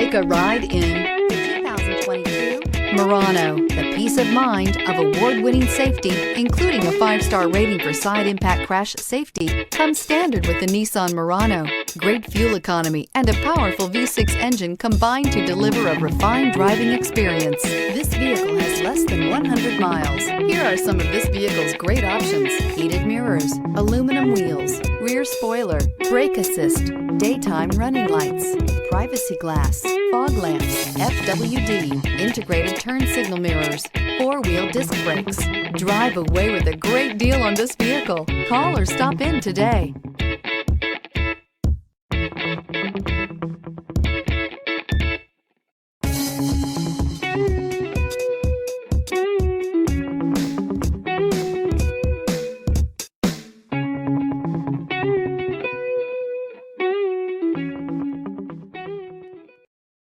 Take a ride in the 2022 Murano. The peace of mind of award-winning safety, including a 5-star rating for side impact crash safety, comes standard with the Nissan Murano. Great fuel economy and a powerful V6 engine combine to deliver a refined driving experience. This vehicle has less than 100 miles. Here are some of this vehicle's great options: heated mirrors, aluminum wheels, rear spoiler, brake assist, daytime running lights, privacy glass, fog lamps, FWD, integrated turn signal mirrors, 4-wheel disc brakes. Drive away with a great deal on this vehicle. Call or stop in today.